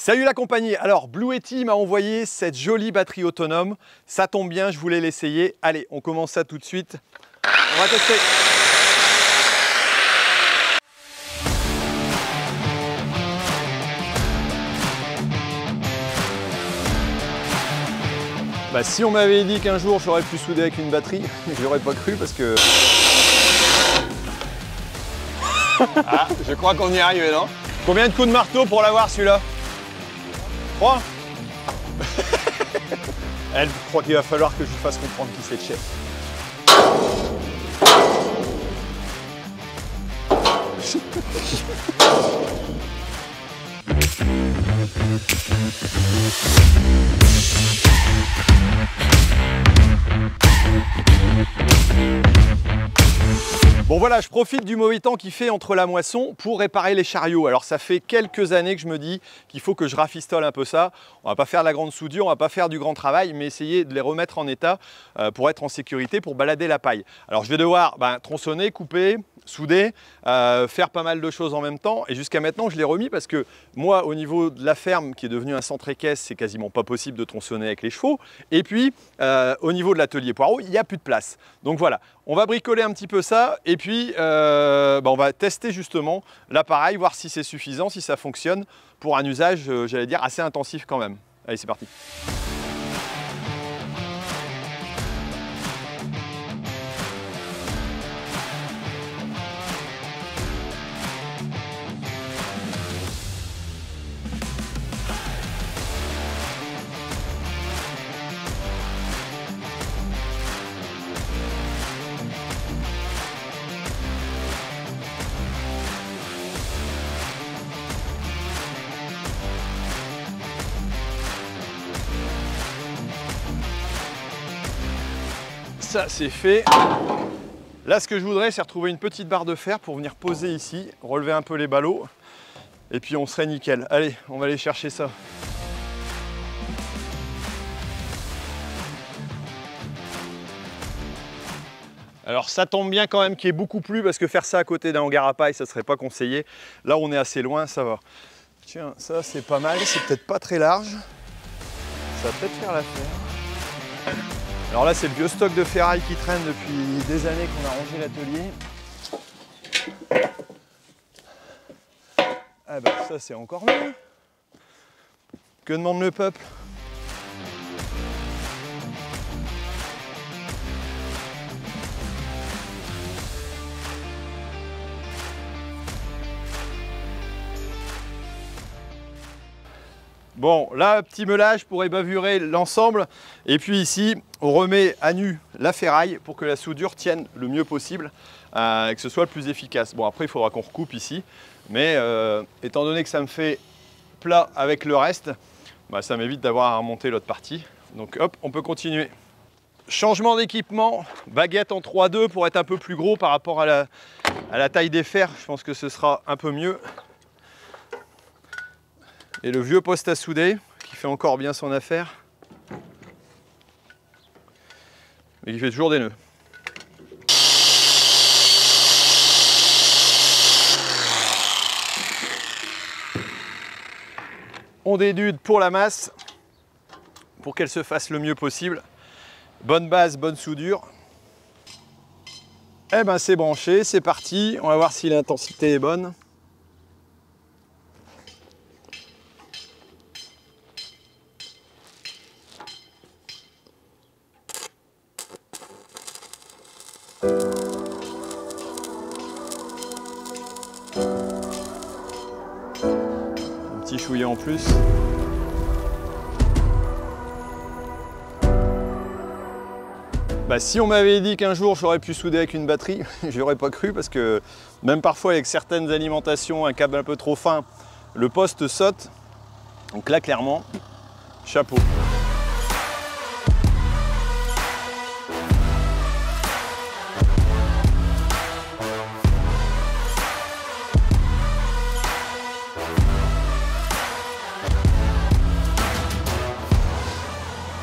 Salut la compagnie. Alors Blue Yeti m'a envoyé cette jolie batterie autonome. Ça tombe bien, je voulais l'essayer. Allez, on commence ça tout de suite. On va tester. Bah, si on m'avait dit qu'un jour j'aurais pu souder avec une batterie, je l'aurais pas cru parce que... Ah, je crois qu'on y est arrivé, non? Combien de coups de marteau pour l'avoir celui-là? 3. Elle croit qu'il va falloir que je lui fasse comprendre qui c'est le chef. Bon voilà, je profite du mauvais temps qu'il fait entre la moisson pour réparer les chariots. Alors ça fait quelques années que je me dis qu'il faut que je rafistole un peu ça. On va pas faire de la grande soudure, on va pas faire du grand travail, mais essayer de les remettre en état pour être en sécurité, pour balader la paille. Alors je vais devoir tronçonner, couper, souder, faire pas mal de choses en même temps. Et jusqu'à maintenant, je l'ai remis parce que moi, au niveau de la ferme qui est devenue un centre équestre, c'est quasiment pas possible de tronçonner avec les chevaux. Et puis, au niveau de l'atelier Poirot, il n'y a plus de place. Donc voilà, on va bricoler un petit peu ça et puis on va tester justement l'appareil, voir si c'est suffisant, si ça fonctionne pour un usage, j'allais dire, assez intensif quand même. Allez, c'est parti. Ça c'est fait. Là ce que je voudrais c'est retrouver une petite barre de fer pour venir poser ici, relever un peu les ballots et puis on serait nickel. Allez, on va aller chercher ça. Alors ça tombe bien quand même qu'il y ait beaucoup plu parce que faire ça à côté d'un hangar à paille ça serait pas conseillé. Là on est assez loin, ça va. Tiens, ça c'est pas mal, c'est peut-être pas très large. Ça va peut-être faire l'affaire. Alors là, c'est le vieux stock de ferraille qui traîne depuis des années qu'on a rangé l'atelier. Ah bah ça, c'est encore mieux. Que demande le peuple? Bon, là, petit meulage pour ébavurer l'ensemble. Et puis ici, on remet à nu la ferraille pour que la soudure tienne le mieux possible et que ce soit le plus efficace. Bon, après, il faudra qu'on recoupe ici. Mais étant donné que ça me fait plat avec le reste, ça m'évite d'avoir à remonter l'autre partie. Donc hop, on peut continuer. Changement d'équipement, baguette en 3-2 pour être un peu plus gros par rapport à la taille des fers. Je pense que ce sera un peu mieux. Et le vieux poste à souder, qui fait encore bien son affaire. Mais qui fait toujours des nœuds. On dédude pour la masse, pour qu'elle se fasse le mieux possible. Bonne base, bonne soudure. Eh ben c'est branché, c'est parti. On va voir si l'intensité est bonne. Un petit chouillet en plus. Si on m'avait dit qu'un jour j'aurais pu souder avec une batterie, je n'aurais pas cru parce que même parfois avec certaines alimentations, un câble un peu trop fin, le poste saute. Donc là clairement, chapeau.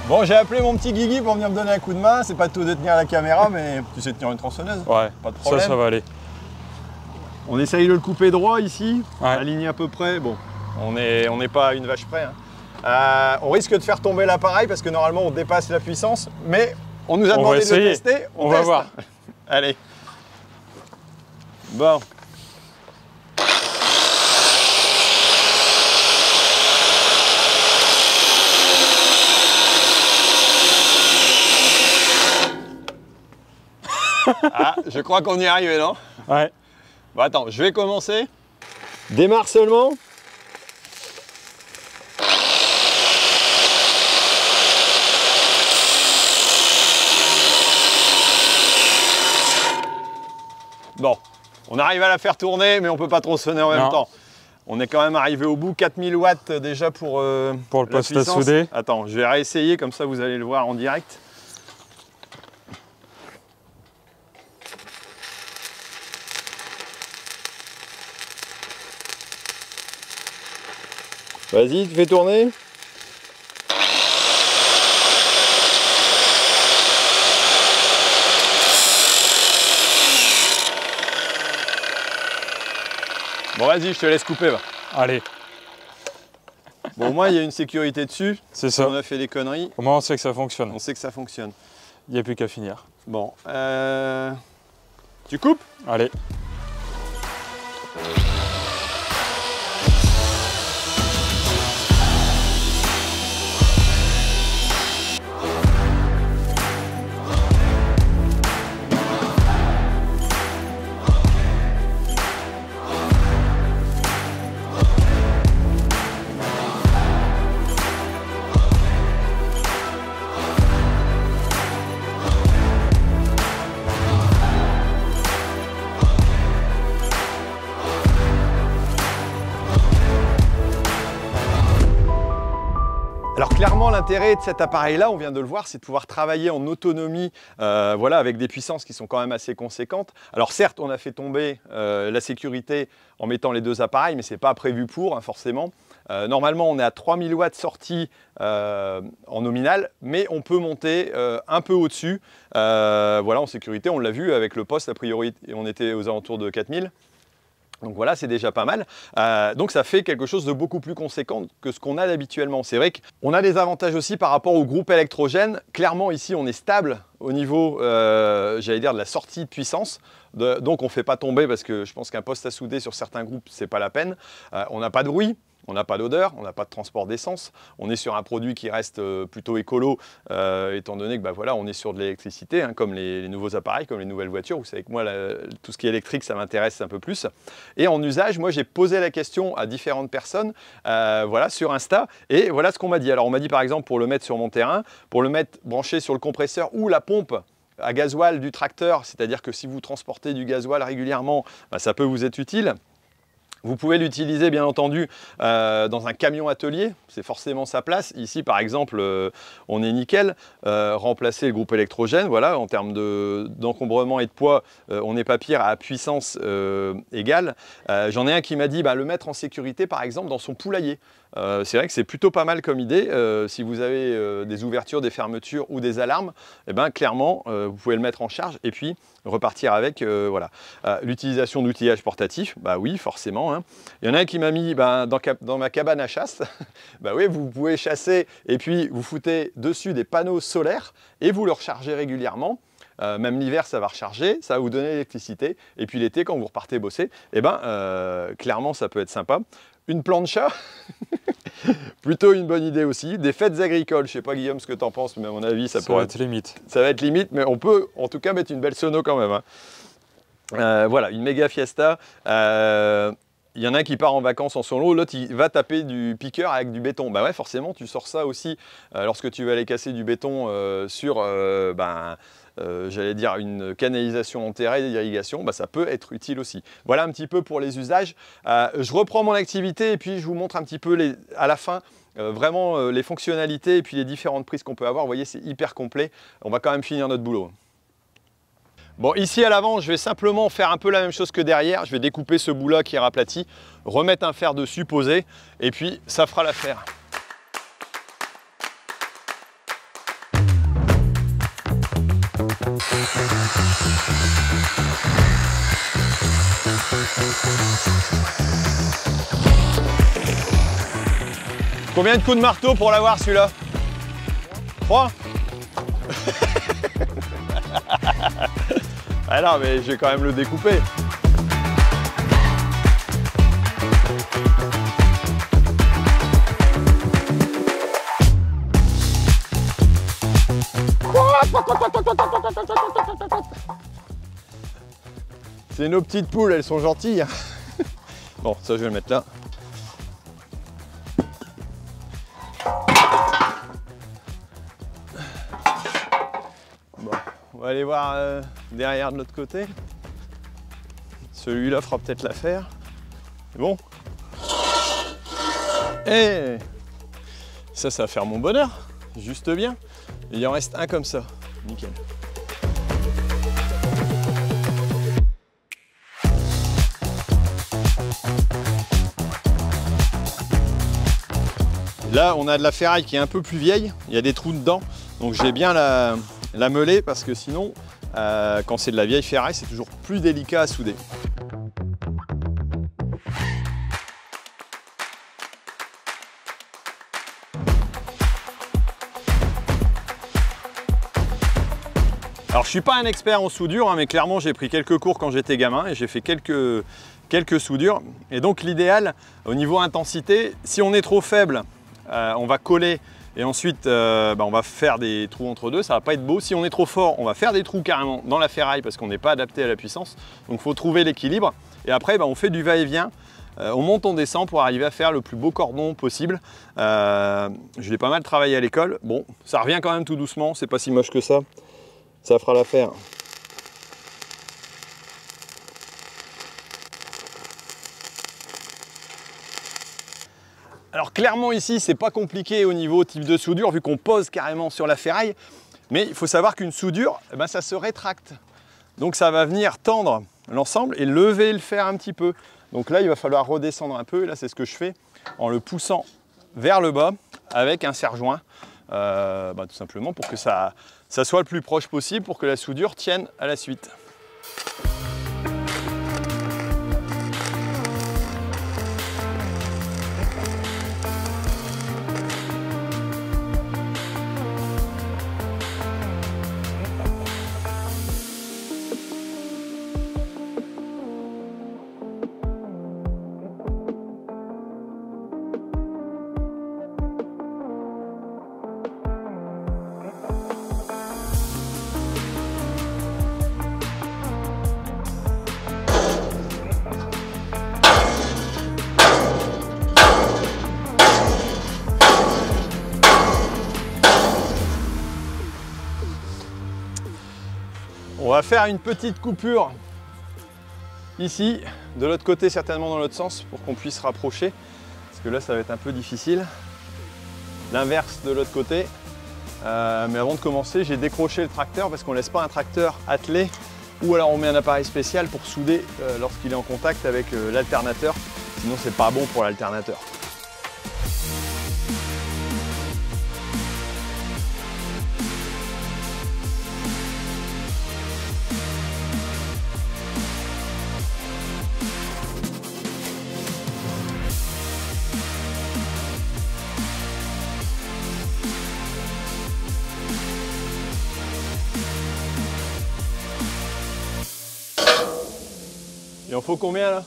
Bon, j'ai appelé mon petit Guigui pour venir me donner un coup de main. C'est pas tout de tenir la caméra, mais tu sais tenir une tronçonneuse. Ouais, pas de problème. Ça va aller. On essaye de le couper droit ici, ouais. aligné à peu près. Bon, On n'est pas à une vache près. Hein. On risque de faire tomber l'appareil parce que normalement on dépasse la puissance, mais on nous a demandé de le tester. On va voir. Allez. Bon. Ah, je crois qu'on y est arrivé, non? Ouais. Bon, attends, je vais commencer. Démarre seulement. Bon, on arrive à la faire tourner, mais on ne peut pas trop sonner en même temps. On est quand même arrivé au bout, 4000 watts déjà pour le poste à souder. Attends, je vais réessayer, comme ça vous allez le voir en direct. Vas-y, tu fais tourner. Bon, vas-y, je te laisse couper. Va. Allez. Bon, au moins, il y a une sécurité dessus. C'est ça. On a fait des conneries. Au moins, on sait que ça fonctionne. On sait que ça fonctionne. Il n'y a plus qu'à finir. Bon. Tu coupes? Allez. Alors clairement, l'intérêt de cet appareil-là, on vient de le voir, c'est de pouvoir travailler en autonomie, voilà, avec des puissances qui sont quand même assez conséquentes. Alors certes, on a fait tomber la sécurité en mettant les deux appareils, mais ce n'est pas prévu pour, hein, forcément. Normalement, on est à 3000 watts sortis en nominal, mais on peut monter un peu au-dessus. Voilà, en sécurité, on l'a vu avec le poste, a priori, on était aux alentours de 4000. Donc voilà, c'est déjà pas mal. Donc ça fait quelque chose de beaucoup plus conséquent que ce qu'on a habituellement. C'est vrai qu'on a des avantages aussi par rapport au groupe électrogène. Clairement, ici, on est stable au niveau, j'allais dire, de la sortie de puissance. Donc on ne fait pas tomber parce que je pense qu'un poste à souder sur certains groupes, c'est pas la peine. On n'a pas de bruit. On n'a pas d'odeur, on n'a pas de transport d'essence. On est sur un produit qui reste plutôt écolo, étant donné que bah, voilà, on est sur de l'électricité, hein, comme les nouveaux appareils, comme les nouvelles voitures. Vous savez que moi, tout ce qui est électrique, ça m'intéresse un peu plus. Et en usage, moi, j'ai posé la question à différentes personnes voilà, sur Insta. Et voilà ce qu'on m'a dit. Alors, on m'a dit, par exemple, pour le mettre sur mon terrain, pour le mettre branché sur le compresseur ou la pompe à gasoil du tracteur, c'est-à-dire que si vous transportez du gasoil régulièrement, bah, ça peut vous être utile. Vous pouvez l'utiliser bien entendu dans un camion atelier, c'est forcément sa place. Ici par exemple, on est nickel, remplacer le groupe électrogène, voilà, en termes d'encombrement et de poids, on n'est pas pire à puissance égale. J'en ai un qui m'a dit le mettre en sécurité par exemple dans son poulailler. C'est vrai que c'est plutôt pas mal comme idée. Si vous avez des ouvertures, des fermetures ou des alarmes, eh ben, clairement, vous pouvez le mettre en charge et puis repartir avec. Voilà. L'utilisation d'outillage portatif, bah oui, forcément. Hein. Il y en a un qui m'a mis dans ma cabane à chasse. Bah oui, vous pouvez chasser et puis vous foutez dessus des panneaux solaires et vous le rechargez régulièrement. Même l'hiver, ça va recharger, ça va vous donner l'électricité. Et puis l'été, quand vous repartez bosser, eh ben, clairement, ça peut être sympa. Une plancha, plutôt une bonne idée aussi. Des fêtes agricoles, je ne sais pas Guillaume ce que tu en penses, mais à mon avis, ça pourrait être limite. Ça va être limite, mais on peut en tout cas mettre une belle sono quand même. Hein. Voilà, une méga fiesta. Il y en a un qui part en vacances en solo, l'autre il va taper du piqueur avec du béton. Bah ouais, forcément, tu sors ça aussi lorsque tu vas aller casser du béton sur j'allais dire une canalisation enterrée d'irrigation, bah, ça peut être utile aussi. Voilà un petit peu pour les usages. Je reprends mon activité et puis je vous montre un petit peu à la fin vraiment les fonctionnalités et puis les différentes prises qu'on peut avoir. Vous voyez, c'est hyper complet. On va quand même finir notre boulot. Bon, ici à l'avant, je vais simplement faire un peu la même chose que derrière. Je vais découper ce bout-là qui est raplati, remettre un fer dessus, poser, et puis ça fera l'affaire. Combien de coups de marteau pour l'avoir celui-là? 3. Ah non, mais je vais quand même le découper. C'est nos petites poules, elles sont gentilles. Bon, ça je vais le mettre là. Bon, on va aller voir derrière de l'autre côté. Celui-là fera peut-être l'affaire. C'est bon. Et ça va faire mon bonheur. Juste bien. Il en reste un comme ça. Nickel. Là, on a de la ferraille qui est un peu plus vieille. Il y a des trous dedans. Donc j'ai bien la meuler parce que sinon, quand c'est de la vieille ferraille, c'est toujours plus délicat à souder. Alors je suis pas un expert en soudure, hein, mais clairement j'ai pris quelques cours quand j'étais gamin et j'ai fait quelques soudures. Et donc l'idéal au niveau intensité, si on est trop faible, on va coller et ensuite on va faire des trous entre deux, ça va pas être beau. Si on est trop fort, on va faire des trous carrément dans la ferraille parce qu'on n'est pas adapté à la puissance. Donc il faut trouver l'équilibre. Et après on fait du va-et-vient. On monte, on descend pour arriver à faire le plus beau cordon possible. Je l'ai pas mal travaillé à l'école. Bon, ça revient quand même tout doucement, c'est pas si moche que ça. Ça fera l'affaire. Alors clairement ici, c'est pas compliqué au niveau type de soudure vu qu'on pose carrément sur la ferraille. Mais il faut savoir qu'une soudure, ça se rétracte. Donc ça va venir tendre l'ensemble et lever le fer un petit peu. Donc là, il va falloir redescendre un peu. Et là, c'est ce que je fais en le poussant vers le bas avec un serre-joint. Tout simplement pour que ça soit le plus proche possible pour que la soudure tienne à la suite. On va faire une petite coupure ici, de l'autre côté certainement dans l'autre sens pour qu'on puisse rapprocher, parce que là ça va être un peu difficile. L'inverse de l'autre côté. Mais avant de commencer, j'ai décroché le tracteur parce qu'on ne laisse pas un tracteur attelé ou alors on met un appareil spécial pour souder lorsqu'il est en contact avec l'alternateur, sinon c'est pas bon pour l'alternateur. Il en faut combien là?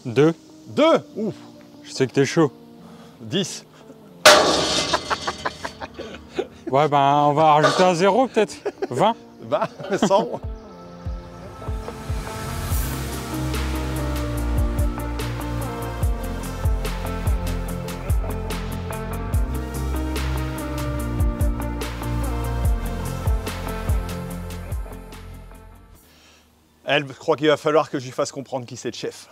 2. 2? Ouf! Je sais que t'es chaud. 10. Ouais, on va rajouter un 0 peut-être. 20. 20, 100. Elle croit qu'il va falloir que je lui fasse comprendre qui c'est le chef.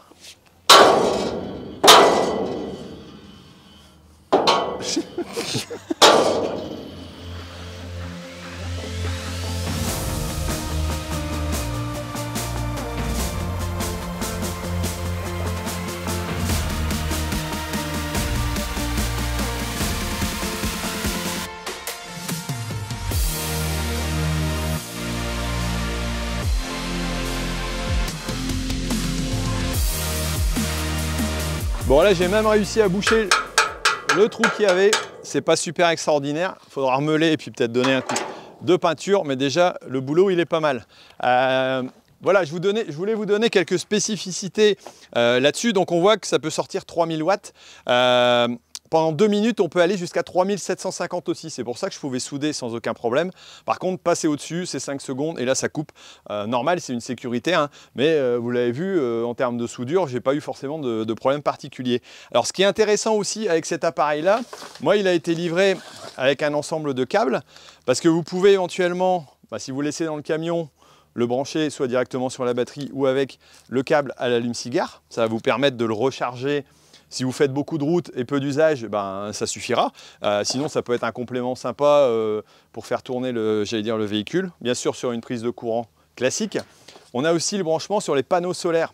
Bon là j'ai même réussi à boucher le trou qu'il y avait, c'est pas super extraordinaire. Il faudra remeler et puis peut-être donner un coup de peinture, mais déjà le boulot il est pas mal. Voilà, je voulais vous donner quelques spécificités là-dessus. Donc on voit que ça peut sortir 3000 watts. Pendant 2 minutes, on peut aller jusqu'à 3750 aussi. C'est pour ça que je pouvais souder sans aucun problème. Par contre, passer au-dessus, c'est 5 secondes et là, ça coupe. Normal, c'est une sécurité, hein, mais vous l'avez vu, en termes de soudure, j'ai pas eu forcément de problème particulier. Alors, ce qui est intéressant aussi avec cet appareil-là, moi, il a été livré avec un ensemble de câbles parce que vous pouvez éventuellement, si vous laissez dans le camion, le brancher soit directement sur la batterie ou avec le câble à l'allume-cigare. Ça va vous permettre de le recharger. Si vous faites beaucoup de route et peu d'usage, ben, ça suffira. Sinon, ça peut être un complément sympa pour faire tourner le véhicule. Bien sûr, sur une prise de courant classique. On a aussi le branchement sur les panneaux solaires.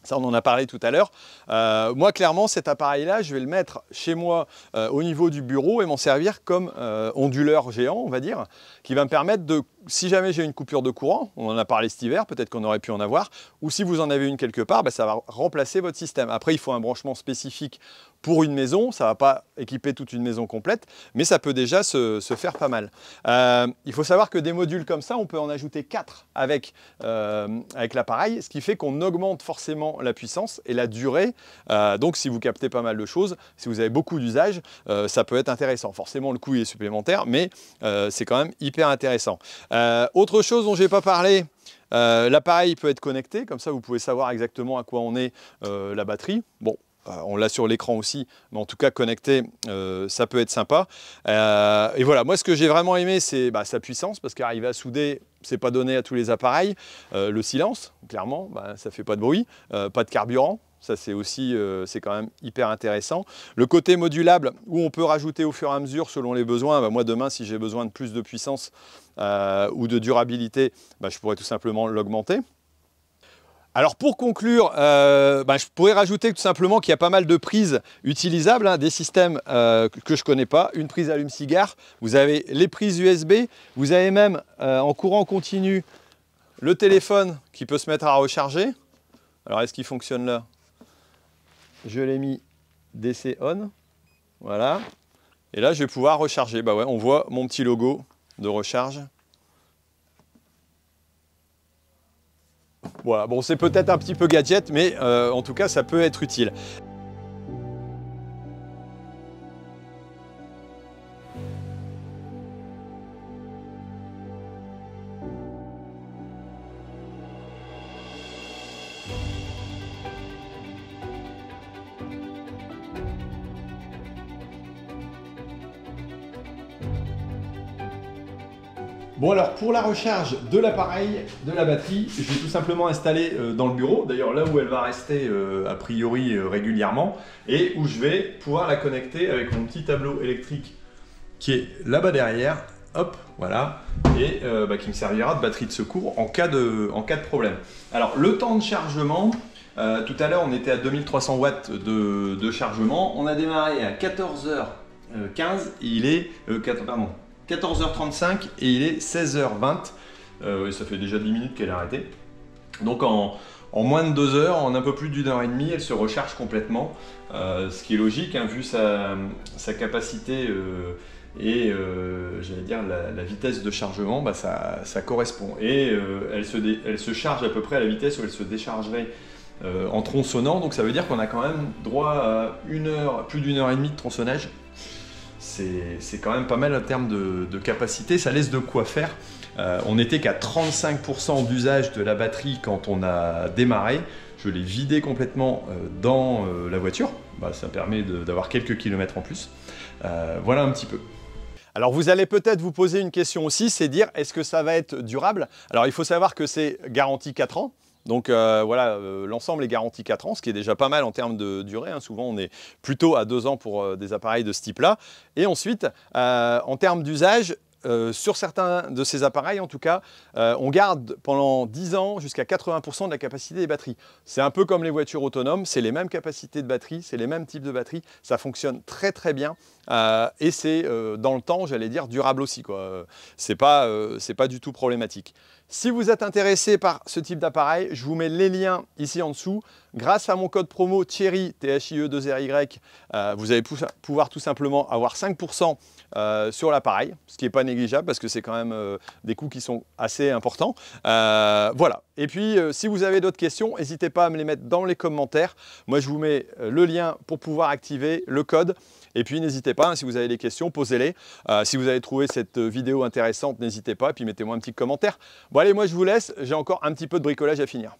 Ça, on en a parlé tout à l'heure. Moi, clairement, cet appareil-là, je vais le mettre chez moi au niveau du bureau et m'en servir comme onduleur géant, on va dire, qui va me permettre de, si jamais j'ai une coupure de courant, on en a parlé cet hiver, peut-être qu'on aurait pu en avoir, ou si vous en avez une quelque part, ça va remplacer votre système. Après, il faut un branchement spécifique pour une maison, ça ne va pas équiper toute une maison complète, mais ça peut déjà se faire pas mal. Il faut savoir que des modules comme ça, on peut en ajouter 4 avec l'appareil, ce qui fait qu'on augmente forcément la puissance et la durée. Donc si vous captez pas mal de choses, si vous avez beaucoup d'usage, ça peut être intéressant. Forcément, le coût est supplémentaire, mais c'est quand même hyper intéressant. Autre chose dont je n'ai pas parlé, l'appareil peut être connecté, comme ça vous pouvez savoir exactement à quoi on est la batterie. Bon, on l'a sur l'écran aussi, mais en tout cas connecté, ça peut être sympa. Et voilà, moi ce que j'ai vraiment aimé, c'est sa puissance, parce qu'arriver à souder, c'est pas donné à tous les appareils. Le silence, clairement, ça fait pas de bruit, pas de carburant. Ça, c'est aussi, c'est quand même hyper intéressant. Le côté modulable, où on peut rajouter au fur et à mesure selon les besoins. Moi, demain, si j'ai besoin de plus de puissance ou de durabilité, je pourrais tout simplement l'augmenter. Alors pour conclure, je pourrais rajouter tout simplement qu'il y a pas mal de prises utilisables, des systèmes que je ne connais pas. Une prise allume-cigare, vous avez les prises USB, vous avez même en courant continu le téléphone qui peut se mettre à recharger. Alors est-ce qu'il fonctionne là? Je l'ai mis DC on, voilà. Et là je vais pouvoir recharger. Ouais, on voit mon petit logo de recharge. Voilà, bon, c'est peut-être un petit peu gadget, mais en tout cas, ça peut être utile. Bon alors pour la recharge de l'appareil, de la batterie, je vais tout simplement installer dans le bureau, d'ailleurs là où elle va rester a priori régulièrement, et où je vais pouvoir la connecter avec mon petit tableau électrique qui est là-bas derrière, hop, voilà, et qui me servira de batterie de secours en cas de problème. Alors le temps de chargement, tout à l'heure on était à 2300 watts de chargement, on a démarré à 14h15, il est... 14h35 et il est 16h20. Ça fait déjà 10 minutes qu'elle est arrêtée. Donc en moins de 2 heures, en un peu plus d'une heure et demie, elle se recharge complètement. Ce qui est logique, hein, vu sa capacité et j'allais dire la vitesse de chargement, ça correspond. Et elle se charge à peu près à la vitesse où elle se déchargerait en tronçonnant. Donc ça veut dire qu'on a quand même droit à plus d'une heure et demie de tronçonnage. C'est quand même pas mal en termes de capacité, ça laisse de quoi faire. On n'était qu'à 35% d'usage de la batterie quand on a démarré. Je l'ai vidé complètement dans la voiture. Ça permet d'avoir quelques kilomètres en plus. Voilà un petit peu. Alors vous allez peut-être vous poser une question aussi, c'est dire est-ce que ça va être durable? Alors il faut savoir que c'est garanti 4 ans. Donc voilà, l'ensemble est garanti 4 ans, ce qui est déjà pas mal en termes de durée. Hein. Souvent, on est plutôt à 2 ans pour des appareils de ce type-là. Et ensuite, en termes d'usage, sur certains de ces appareils, en tout cas, on garde pendant 10 ans jusqu'à 80% de la capacité des batteries. C'est un peu comme les voitures autonomes, c'est les mêmes capacités de batterie, c'est les mêmes types de batteries. Ça fonctionne très très bien et c'est dans le temps, j'allais dire, durable aussi, quoi. C'est pas du tout problématique. Si vous êtes intéressé par ce type d'appareil, je vous mets les liens ici en dessous. Grâce à mon code promo Thierry, THIE2RY, vous allez pouvoir tout simplement avoir 5% sur l'appareil, ce qui n'est pas négligeable parce que c'est quand même des coûts qui sont assez importants. Voilà. Et puis, si vous avez d'autres questions, n'hésitez pas à me les mettre dans les commentaires. Moi, je vous mets le lien pour pouvoir activer le code. Et puis, n'hésitez pas, hein, si vous avez des questions, posez-les. Si vous avez trouvé cette vidéo intéressante, n'hésitez pas. Et puis, mettez-moi un petit commentaire. Bon, allez, moi, je vous laisse. J'ai encore un petit peu de bricolage à finir.